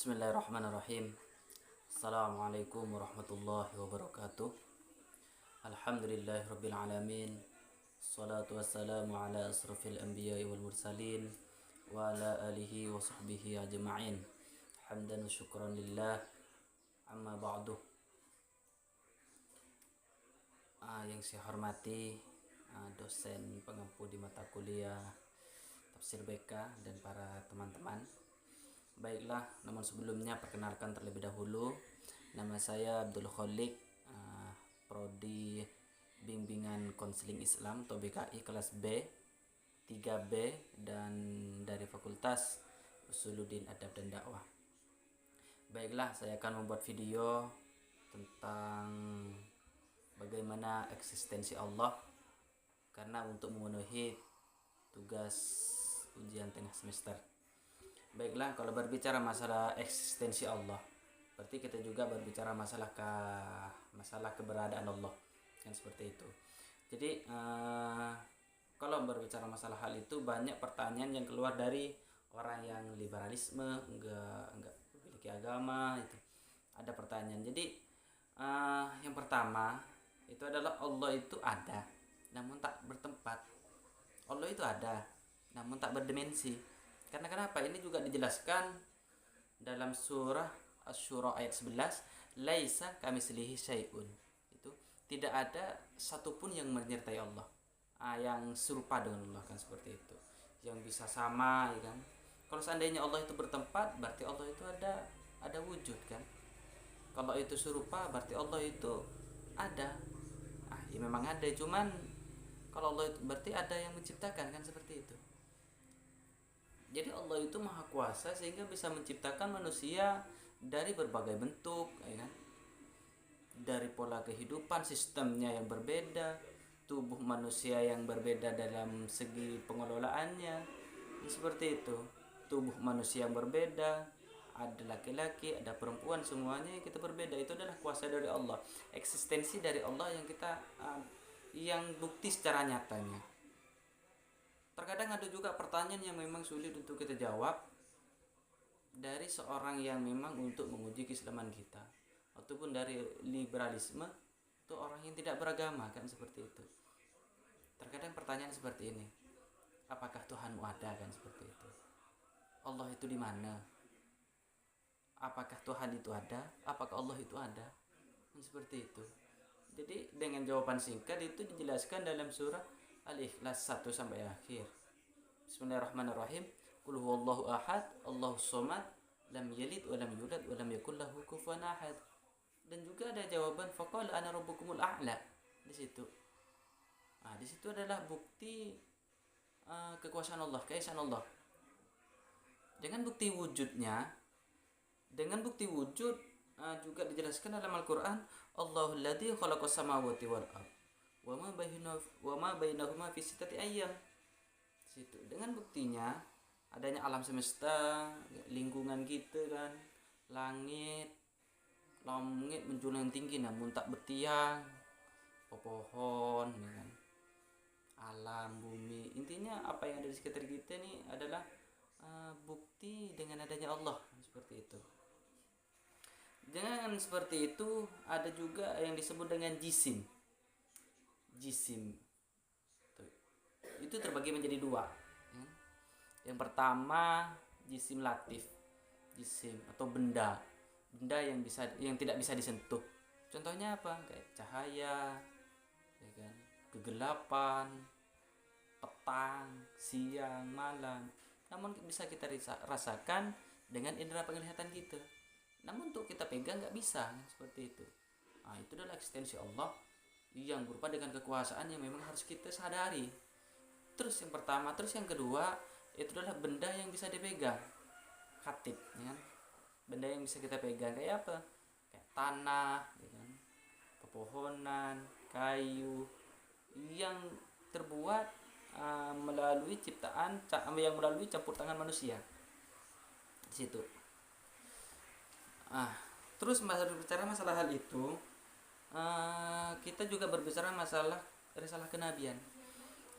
Bismillahirrahmanirrahim. Assalamualaikum warahmatullahi wabarakatuh. Alhamdulillahirabbil alamin. Salatu wassalamu ala asrofil anbiya'i wal mursalin wa ala alihi wa sahbihi ajma'in. Hamdan wa syukran lillah. Amma ba'du. Yang saya hormati dosen pengampu di mata kuliah Tafsir BK dan para teman-teman. Baiklah, namun sebelumnya perkenalkan terlebih dahulu. Nama saya Abdul Kholik, Prodi Bimbingan Konseling Islam atau BKI kelas B, 3B, dan dari Fakultas Usuluddin Adab dan Dakwah. Baiklah, saya akan membuat video tentang bagaimana eksistensi Allah karena untuk memenuhi tugas ujian tengah semester. Baiklah, kalau berbicara masalah eksistensi Allah, berarti kita juga berbicara masalah keberadaan Allah, kan seperti itu. Jadi kalau berbicara masalah hal itu, banyak pertanyaan yang keluar dari orang yang liberalisme, enggak memiliki agama, itu ada pertanyaan. Jadi yang pertama itu adalah Allah itu ada, namun tak bertempat. Allah itu ada, namun tak berdimensi. Karena kenapa? Ini juga dijelaskan dalam surah Asy-Syura ayat 11, laisa kamitslihi syai'un. Itu tidak ada satupun yang menyertai Allah. Yang serupa dengan Allah, kan seperti itu. Yang bisa sama, ya kan? Kalau seandainya Allah itu bertempat, berarti Allah itu ada wujud, kan? Kalau itu serupa, berarti Allah itu ada. Ya memang ada, cuman kalau Allah itu berarti ada yang menciptakan, kan seperti itu. Jadi Allah itu maha kuasa sehingga bisa menciptakan manusia dari berbagai bentuk, ya kan? Dari pola kehidupan, sistemnya yang berbeda, tubuh manusia yang berbeda dalam segi pengelolaannya, seperti itu. Tubuh manusia yang berbeda, ada laki-laki, ada perempuan, semuanya kita berbeda. Itu adalah kuasa dari Allah, eksistensi dari Allah yang kita yang bukti secara nyatanya. Terkadang ada juga pertanyaan yang memang sulit untuk kita jawab dari seorang yang memang untuk menguji keislaman kita, ataupun dari liberalisme, itu orang yang tidak beragama, kan seperti itu. Terkadang pertanyaan seperti ini, apakah Tuhanmu ada, kan seperti itu. Allah itu di mana? Apakah Tuhan itu ada? Apakah Allah itu ada? Kan seperti itu. Jadi dengan jawaban singkat itu dijelaskan dalam surah Al-Ikhlas 1 sampai akhir. Bismillahirrahmanirrahim. Qul huwallahu ahad, Allahus samad, lam yalid wa lam yulad wa lam yakul lahu kufuwan ahad. Dan juga ada jawaban faqala ana rabbukumul a'la di situ. Di situ adalah bukti kekuasaan Allah, keesaan Allah. Dengan bukti wujudnya, juga dijelaskan dalam Al-Qur'an, Allahul ladzi khalaqas samawati wal ardh wa ma bainahuma fi sittati ayyam. Situ dengan buktinya adanya alam semesta, lingkungan kita, kan, langit menjulang tinggi namun tak bertiang, pohon, ya kan, alam, bumi, intinya apa yang ada di sekitar kita ini adalah bukti dengan adanya Allah, seperti itu. Dengan seperti itu ada juga yang disebut dengan jisim. Itu terbagi menjadi dua. Yang pertama jisim latif, jisim atau benda yang tidak bisa disentuh. Contohnya apa? Kayak cahaya, ya kan, kegelapan, petang, siang, malam. Namun bisa kita rasakan dengan indera penglihatan kita. Namun untuk kita pegang nggak bisa, seperti itu. Itu adalah eksistensi Allah yang berupa dengan kekuasaan yang memang harus kita sadari. Terus yang pertama, terus yang kedua itu adalah benda yang bisa dipegang, khatib, ya kan? Benda yang bisa kita pegang kayak apa? Kayak tanah, ya kan? Pepohonan, kayu yang terbuat melalui campur tangan manusia. Di situ. Terus berbicara masalah hal itu, kita juga berbicara masalah risalah kenabian.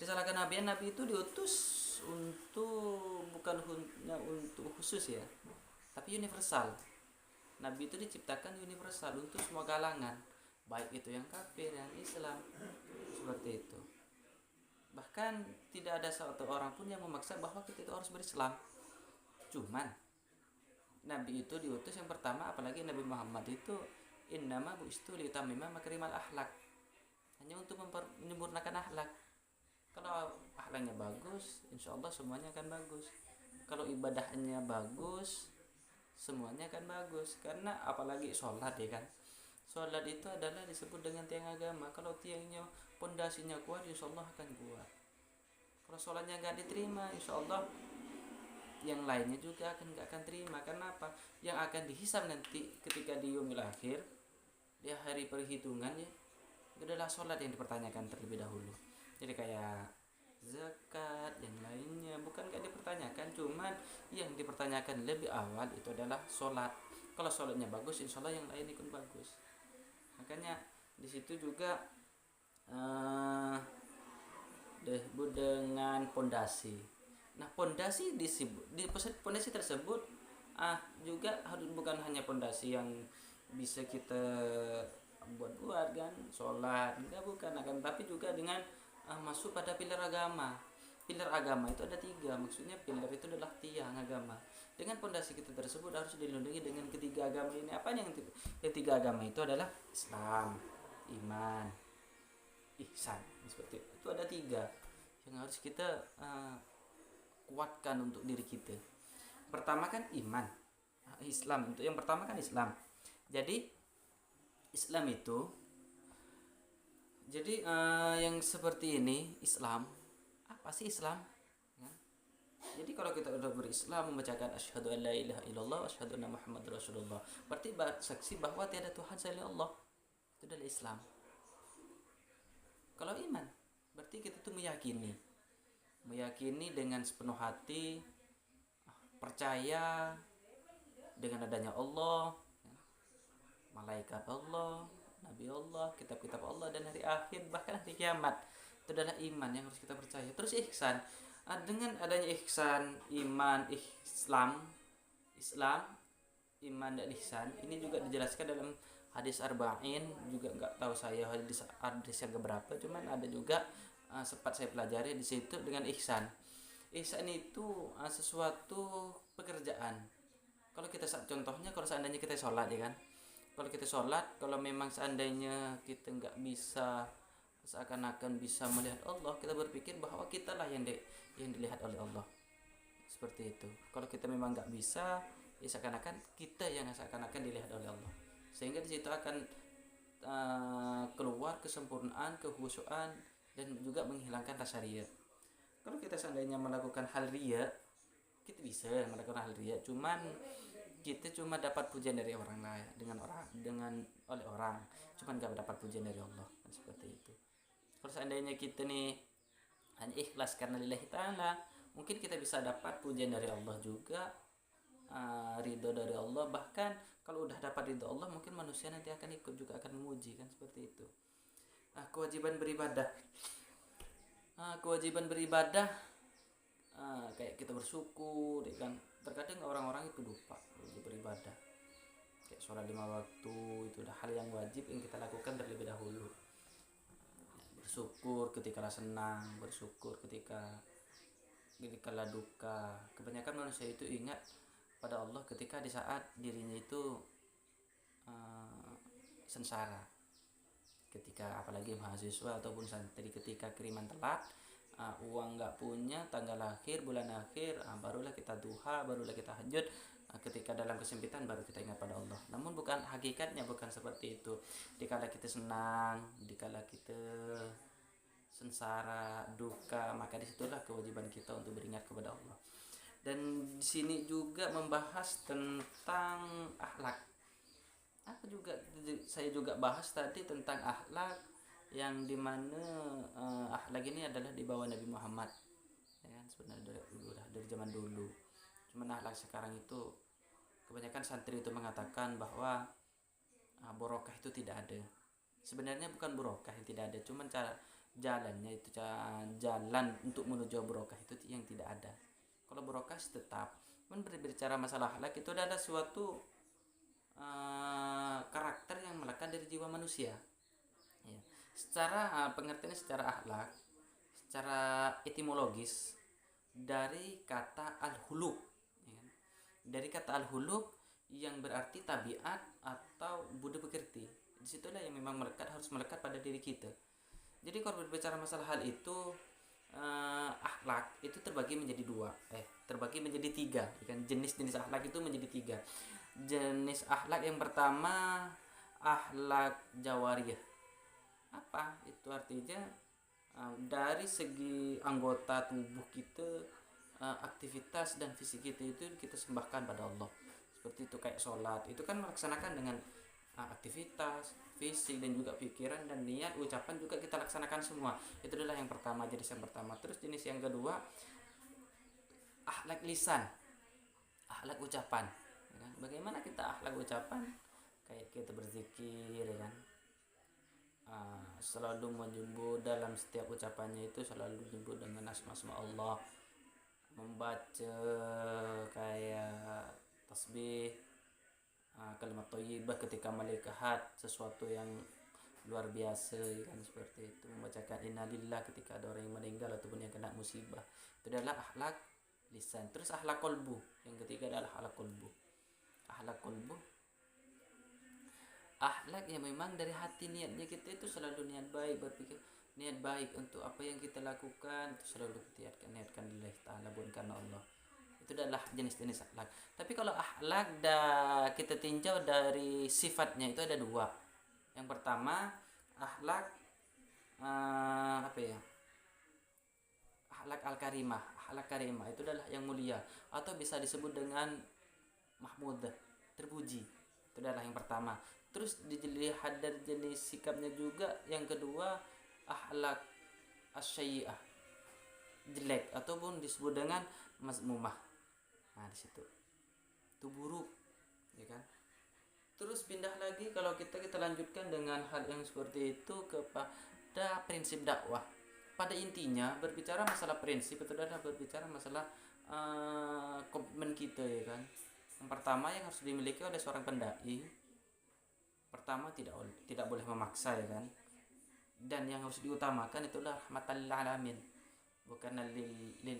Risalah kenabian, Nabi itu diutus bukan hanya untuk khusus, ya, tapi universal. Nabi itu diciptakan universal untuk semua kalangan, baik itu yang kafir, yang Islam, seperti itu. Bahkan tidak ada satu orang pun yang memaksa bahwa kita itu harus berislam. Cuman Nabi itu diutus yang pertama, apalagi Nabi Muhammad itu innama bu'istu liutammima makrimal akhlak, hanya untuk menyempurnakan akhlak. Kalau akhlaknya bagus, insya Allah semuanya akan bagus. Kalau ibadahnya bagus, semuanya akan bagus. Karena apalagi sholat ya kan, sholat itu adalah disebut dengan tiang agama. Kalau tiangnya pondasinya kuat, insya Allah akan kuat. Kalau sholatnya nggak diterima, insya Allah yang lainnya juga nggak akan terima. Karena apa? Yang akan dihisab nanti ketika di yaumil akhir, di hari perhitungan ya, itu adalah sholat yang dipertanyakan terlebih dahulu. Jadi kayak zakat yang lainnya bukan gak dipertanyakan, cuman yang dipertanyakan lebih awal itu adalah sholat. Kalau sholatnya bagus, insya Allah yang lain ikut bagus. Makanya di situ juga disebut dengan pondasi. Nah, pondasi disebut di pondasi tersebut juga harus bukan hanya pondasi yang bisa kita buat kan, sholat enggak, bukan, akan tapi juga dengan masuk pada pilar agama. Pilar agama itu ada 3, maksudnya pilar itu adalah tiang agama. Dengan pondasi kita tersebut harus dilindungi dengan ketiga agama ini. Apa yang ketiga agama itu adalah Islam, iman, ihsan. Seperti itu ada 3 yang harus kita kuatkan untuk diri kita. Pertama kan iman, Islam. Untuk yang pertama kan Islam. Jadi Islam itu yang seperti ini. Islam, apa sih Islam ya? Jadi kalau kita sudah berislam, membacakan asyhadu an la ilaha illallah wa asyhadu anna muhammadar rasulullah, berarti saksi bahwa tiada Tuhan selain Allah, itu adalah Islam. Kalau iman, berarti kita tuh meyakini dengan sepenuh hati, percaya dengan adanya Allah, malaikat Allah, Nabi Allah, kitab-kitab Allah, dan hari akhir, bahkan hari kiamat. Itu adalah iman yang harus kita percaya. Terus ihsan, dengan adanya ihsan, iman, Islam, iman dan ihsan, ini juga dijelaskan dalam hadis arba'in. Juga nggak tahu saya hadis yang keberapa, cuman ada juga sempat saya pelajari di situ dengan ihsan. Ihsan itu sesuatu pekerjaan. Kalau kita contohnya, kalau seandainya kita sholat ya kan, kalau kita sholat, kalau memang seandainya kita nggak bisa seakan-akan bisa melihat Allah, kita berpikir bahwa kita lah yang dilihat oleh Allah, seperti itu. Kalau kita memang nggak bisa, ya seakan-akan kita yang seakan-akan dilihat oleh Allah, sehingga di situ akan keluar kesempurnaan, kehusuan, dan juga menghilangkan rasa riya. Kalau kita seandainya melakukan hal riya, kita bisa melakukan hal riya, cuman kita cuma dapat pujian dari orang lain, oleh orang, cuman gak dapat pujian dari Allah, seperti itu. Kalau seandainya kita nih hanya ikhlas karena lillahi ta'ala, mungkin kita bisa dapat pujian dari Allah juga, ridho dari Allah. Bahkan kalau udah dapat ridho Allah, mungkin manusia nanti akan ikut juga akan memuji kan, seperti itu. Kewajiban beribadah, kayak kita bersyukur ya kan. Terkadang orang-orang itu lupa beribadah, kayak sholat 5 waktu itu udah hal yang wajib yang kita lakukan terlebih dahulu. Bersyukur ketika senang, bersyukur ketika duka. Kebanyakan manusia itu ingat pada Allah ketika di saat dirinya itu sengsara, ketika apalagi mahasiswa ataupun santri, ketika kiriman telat, uang nggak punya, tanggal akhir, bulan akhir, barulah kita duha, barulah kita hajud. Ketika dalam kesempitan baru kita ingat pada Allah. Namun bukan hakikatnya, bukan seperti itu. Dikala kita senang, dikala kita sengsara, duka, maka disitulah kewajiban kita untuk beringat kepada Allah. Dan di sini juga membahas tentang akhlak. Saya juga bahas tadi tentang akhlak, yang dimana akhlak ini adalah di bawah Nabi Muhammad ya kan, sebenarnya dari zaman dulu. Cuman akhlak sekarang itu kebanyakan santri itu mengatakan bahwa barokah itu tidak ada. Sebenarnya bukan barokah yang tidak ada, cuman cara jalannya itu, jalan untuk menuju barokah itu yang tidak ada. Kalau barokah tetap, Berbicara masalah akhlak itu adalah suatu karakter yang melekat dari jiwa manusia. Ya. Secara pengertiannya secara akhlak, secara etimologis dari kata al-huluk, ya kan? Dari kata al-huluk yang berarti tabiat atau budi pekerti. Disitulah yang memang harus melekat pada diri kita. Jadi kalau berbicara masalah hal itu, akhlak itu terbagi menjadi terbagi menjadi tiga, kan? Jenis-jenis akhlak itu menjadi tiga. Jenis akhlak yang pertama akhlak jawariyah. Apa itu artinya? Dari segi anggota tubuh kita, aktivitas dan fisik kita itu kita sembahkan pada Allah. Seperti itu kayak sholat, itu kan melaksanakan dengan aktivitas fisik dan juga pikiran dan niat, ucapan juga kita laksanakan semua. Itu adalah yang pertama, jenis yang pertama. Terus jenis yang kedua akhlak lisan, akhlak ucapan, ya kan? Bagaimana kita akhlak ucapan? Kayak kita berzikir, ya kan? Selalu menyebut dalam setiap ucapannya itu selalu menyebut dengan asma-asma Allah, membaca kayak tasbih, kalimat thayyibah ketika melihat sesuatu yang luar biasa, ya kan? Seperti itu, membacakan innalillah ketika ada orang yang meninggal ataupun yang kena musibah. Itu adalah akhlak lisan. Terus akhlak kolbu, yang ketiga adalah akhlak kolbu. Akhlak kolbu, akhlak yang memang dari hati, niatnya kita itu selalu niat baik, berpikir niat baik untuk apa yang kita lakukan itu selalu kita niatkan lillahi ta'ala, bukan karena Allah. Itu adalah jenis-jenis akhlak. Tapi kalau akhlak kita tinjau dari sifatnya itu ada dua. Yang pertama akhlak akhlak al-karimah. Akhlak karimah itu adalah yang mulia atau bisa disebut dengan mahmudah, terpuji. Itu adalah yang pertama. Terus dilihat dari jenis sikapnya juga, yang kedua akhlak asyiah, jelek ataupun disebut dengan mazmumah. Nah, di situ itu buruk, ya kan? Terus pindah lagi, kalau kita lanjutkan dengan hal yang seperti itu kepada prinsip dakwah. Pada intinya berbicara masalah prinsip itu adalah berbicara masalah komitmen kita, ya kan? Yang pertama yang harus dimiliki oleh seorang pendai, pertama tidak boleh memaksa, ya kan? Dan yang harus diutamakan itulah rahmatan lil alamin, bukan lil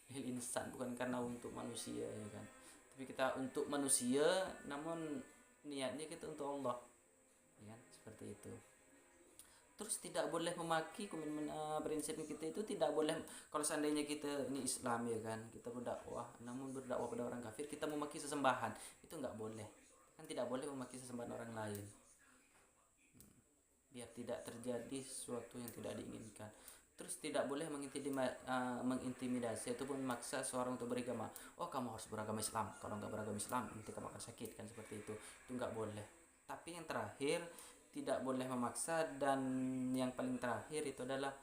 insan, bukan karena untuk manusia, ya kan? Tapi kita untuk manusia, namun niatnya kita untuk Allah, ya kan? Seperti itu. Terus tidak boleh memaki komitmen prinsip kita itu, tidak boleh kalau seandainya kita ini Islam, ya kan, kita berdakwah, namun berdakwah pada orang kafir kita memaki sesembahan, itu nggak boleh, kan? Tidak boleh memaki sesembahan orang lain, biar tidak terjadi sesuatu yang tidak diinginkan. Terus tidak boleh mengintimidasi ataupun memaksa seorang untuk beragama. Oh, kamu harus beragama Islam, kalau nggak beragama Islam nanti kamu akan sakit, kan? Seperti itu nggak boleh. Tapi yang terakhir tidak boleh memaksa, dan yang paling terakhir itu adalah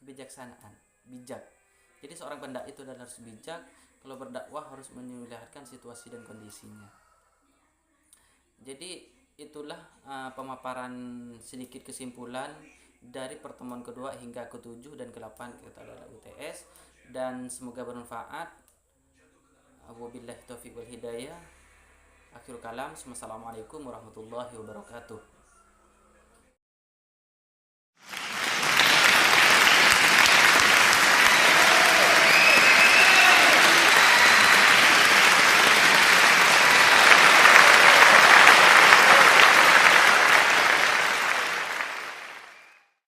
kebijaksanaan, bijak. Jadi seorang pendakwa itu adalah harus bijak, kalau berdakwah harus melihatkan situasi dan kondisinya. Jadi itulah pemaparan sedikit kesimpulan dari pertemuan kedua hingga ke-7 dan ke-8 kita adalah UTS, dan semoga bermanfaat. Wabillahi taufiq wal hidayah. Akhirul kalam. Wassalamualaikum warahmatullahi wabarakatuh.